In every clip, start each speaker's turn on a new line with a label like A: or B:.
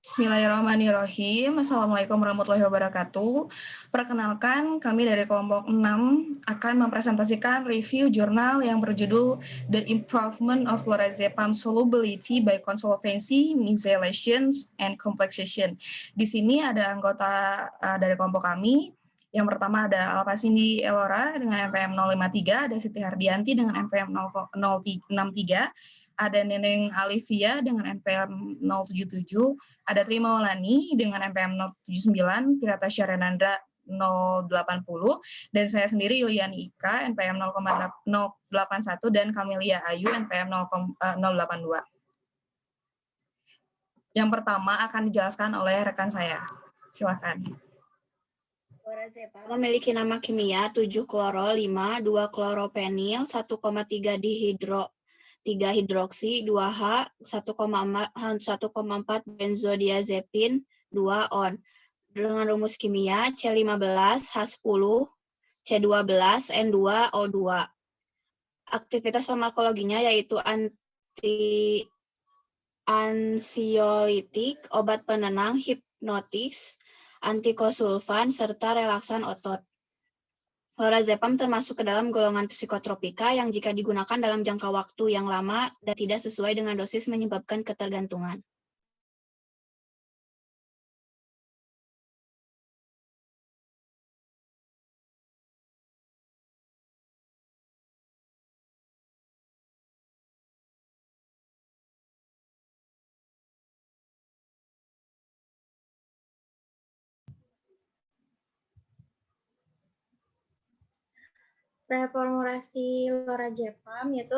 A: Bismillahirrahmanirrahim. Assalamualaikum warahmatullahi wabarakatuh. Perkenalkan, kami dari kelompok 6 akan mempresentasikan review jurnal yang berjudul The Improvement of Lorazepam Solubility by Consolvency, Methylation, and Complexation. Di sini ada anggota dari kelompok kami. Yang pertama ada Alpasindi Elora dengan NPM 053, ada Siti Hardianti dengan NPM 063, ada Neneng Alivia dengan NPM 077, ada Tri Maulani dengan NPM 079, Virata Syarenandra 080, dan saya sendiri Yuliani Ika NPM 081 dan Kamelia Ayu NPM 082. Yang pertama akan dijelaskan oleh rekan saya. Silakan.
B: Lorazepam memiliki nama kimia 7-kloro, 5, 2-kloropenil, 1,3 hidroksi, 2H, 1,4 benzodiazepin, 2 on. Dengan rumus kimia C15H10, C12, N2O2. Aktivitas farmakologinya yaitu ansiolitik, obat penenang, hipnotis, antikosulfan, serta relaksan otot. Lorazepam termasuk ke dalam golongan psikotropika yang jika digunakan dalam jangka waktu yang lama dan tidak sesuai dengan dosis menyebabkan ketergantungan.
C: Reformulasi Lorazepam yaitu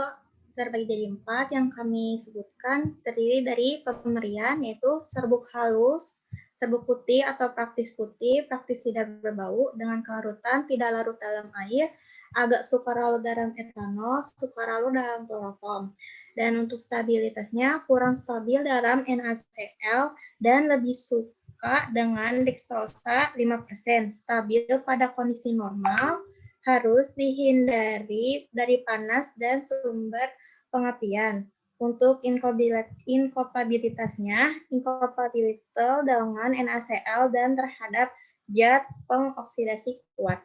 C: terbagi jadi 4 yang kami sebutkan, terdiri dari pemberian yaitu serbuk halus, serbuk putih atau praktis putih, praktis tidak berbau dengan kelarutan tidak larut dalam air, agak sukar larut dalam etanol, sukar larut dalam kloroform. Dan untuk stabilitasnya kurang stabil dalam NaCl dan lebih suka dengan dextrosa 5%, stabil pada kondisi normal, harus dihindari dari panas dan sumber pengapian. Untuk inkompatibilitasnya, inkompatibilitas dengan NaCl dan terhadap zat pengoksidasi kuat.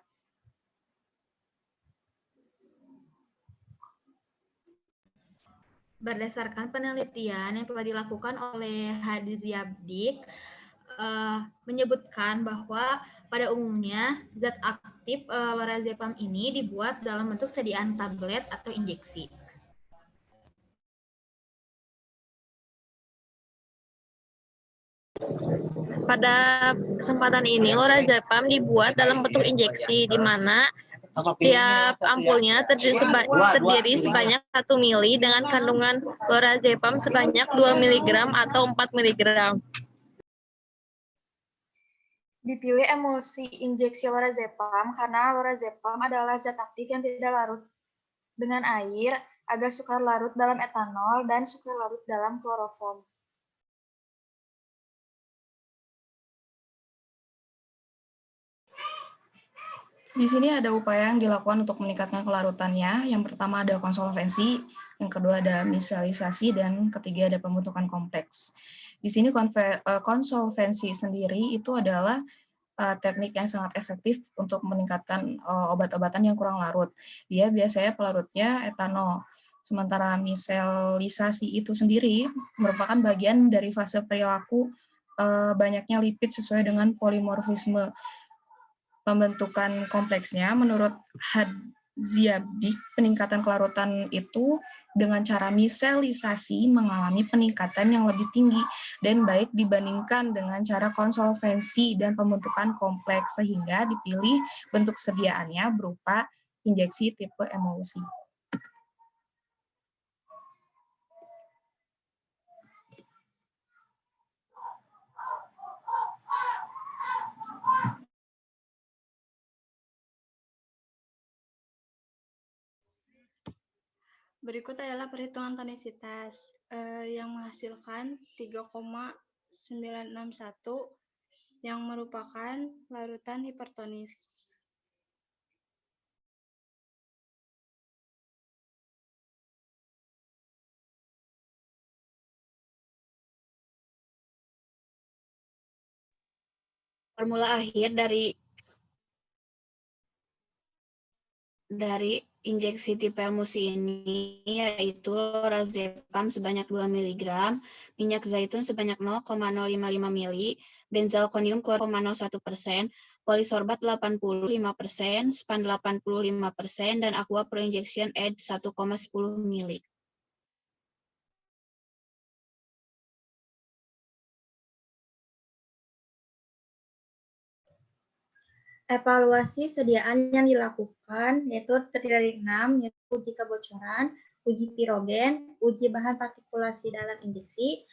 D: Berdasarkan penelitian yang telah dilakukan oleh Hadi Ziabdik, menyebutkan bahwa pada umumnya zat aktif lorazepam ini dibuat dalam bentuk sediaan tablet atau injeksi.
E: Pada kesempatan ini, lorazepam dibuat dalam bentuk injeksi, di mana setiap ampulnya terdiri sebanyak 1 mili dengan kandungan lorazepam sebanyak 2 mg atau 4 mg.
F: Dipilih emulsi injeksi lorazepam karena lorazepam adalah zat aktif yang tidak larut dengan air, agak sukar larut dalam etanol, dan sukar larut dalam kloroform.
A: Di sini ada upaya yang dilakukan untuk meningkatkan kelarutannya. Yang pertama ada konsolvensi, yang kedua ada methylasi, dan ketiga ada pembentukan kompleks. Di sini konsolvensi sendiri itu adalah teknik yang sangat efektif untuk meningkatkan obat-obatan yang kurang larut. Dia biasanya pelarutnya etanol. Sementara methylasi itu sendiri merupakan bagian dari fase perilaku banyaknya lipid sesuai dengan polimorfisme. Pembentukan kompleksnya, menurut Hadziabdik, peningkatan kelarutan itu dengan cara methylasi mengalami peningkatan yang lebih tinggi dan baik dibandingkan dengan cara konsolvensi dan pembentukan kompleks, sehingga dipilih bentuk sediaannya berupa injeksi tipe emulsi.
G: Berikut adalah perhitungan tonisitas yang menghasilkan 3,961 yang merupakan larutan hipertonis.
B: Formula akhir dari injeksi tipelmusi ini yaitu lorazepam sebanyak 2 mg, minyak zaitun sebanyak 0,055 ml, benzalkonium klor 0,01%, polisorbat 85%, span 85%, dan aqua pro injection aid 1,10 ml.
C: Evaluasi sediaan yang dilakukan yaitu terdiri dari 6, yaitu uji kebocoran, uji pirogen, uji bahan partikulasi dalam injeksi,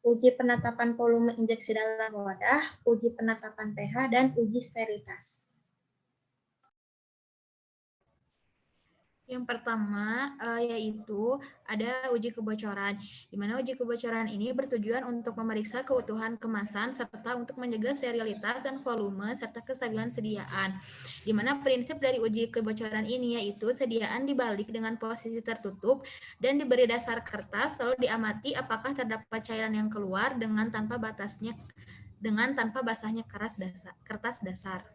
C: uji penetapan volume injeksi dalam wadah, uji penetapan pH, dan uji sterilitas.
D: Yang pertama yaitu ada uji kebocoran, di mana uji kebocoran ini bertujuan untuk memeriksa keutuhan kemasan serta untuk menjaga sterilitas dan volume serta kestabilan sediaan. Di mana prinsip dari uji kebocoran ini yaitu sediaan dibalik dengan posisi tertutup dan diberi dasar kertas, lalu diamati apakah terdapat cairan yang keluar dengan tanpa basahnya kertas dasar.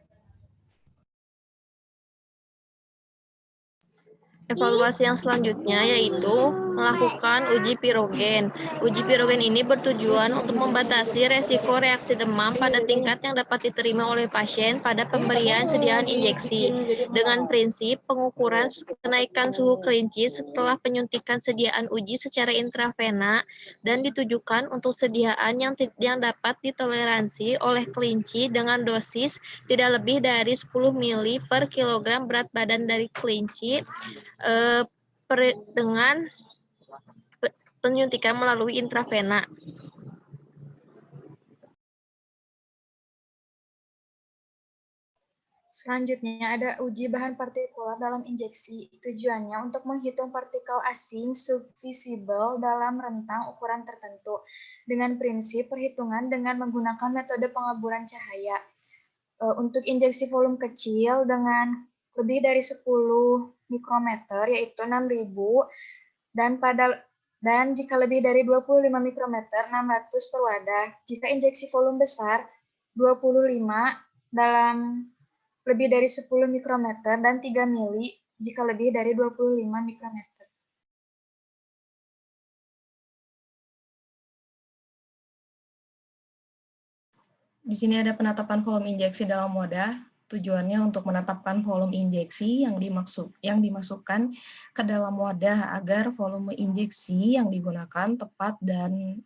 E: Evaluasi yang selanjutnya yaitu melakukan uji pirogen. Uji pirogen ini bertujuan untuk membatasi resiko reaksi demam pada tingkat yang dapat diterima oleh pasien pada pemberian sediaan injeksi. Dengan prinsip pengukuran kenaikan suhu kelinci setelah penyuntikan sediaan uji secara intravena dan ditujukan untuk sediaan yang dapat ditoleransi oleh kelinci dengan dosis tidak lebih dari 10 ml per kilogram berat badan dari kelinci dengan penyuntikan melalui intravena.
F: Selanjutnya ada uji bahan partikular dalam injeksi. Tujuannya untuk menghitung partikel asing subvisible dalam rentang ukuran tertentu dengan prinsip perhitungan dengan menggunakan metode pengaburan cahaya. Untuk injeksi volume kecil dengan lebih dari 10 mikrometer yaitu 6.000 dan jika lebih dari 25 mikrometer 600 per wadah. Jika injeksi volume besar 25 dalam lebih dari 10 mikrometer dan 3 mili jika lebih dari 25 mikrometer.
A: Di sini ada penetapan volume injeksi dalam wadah. Tujuannya untuk menetapkan volume injeksi yang dimasukkan ke dalam wadah agar volume injeksi yang digunakan tepat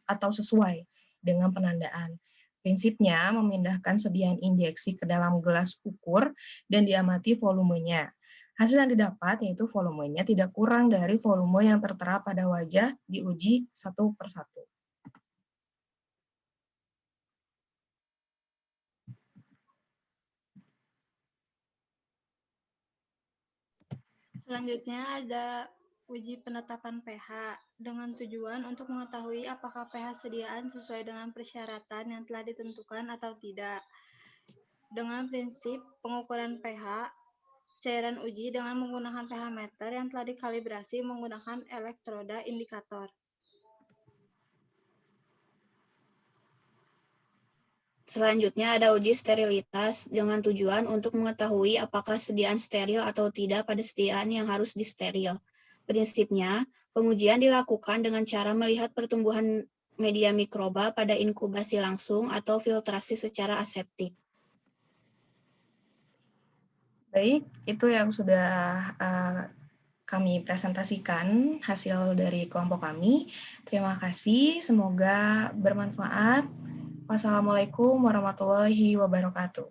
A: atau sesuai dengan penandaan. Prinsipnya memindahkan sediaan injeksi ke dalam gelas ukur dan diamati volumenya. Hasil yang didapat yaitu volumenya tidak kurang dari volume yang tertera pada wajah diuji satu per satu.
G: Selanjutnya ada uji penetapan pH dengan tujuan untuk mengetahui apakah pH sediaan sesuai dengan persyaratan yang telah ditentukan atau tidak. Dengan prinsip pengukuran pH, cairan uji dengan menggunakan pH meter yang telah dikalibrasi menggunakan elektroda indikator.
B: Selanjutnya ada uji sterilitas dengan tujuan untuk mengetahui apakah sediaan steril atau tidak pada sediaan yang harus disteril. Prinsipnya, pengujian dilakukan dengan cara melihat pertumbuhan media mikroba pada inkubasi langsung atau filtrasi secara aseptik.
A: Baik, itu yang sudah kami presentasikan hasil dari kelompok kami. Terima kasih, semoga bermanfaat. Wassalamualaikum warahmatullahi wabarakatuh.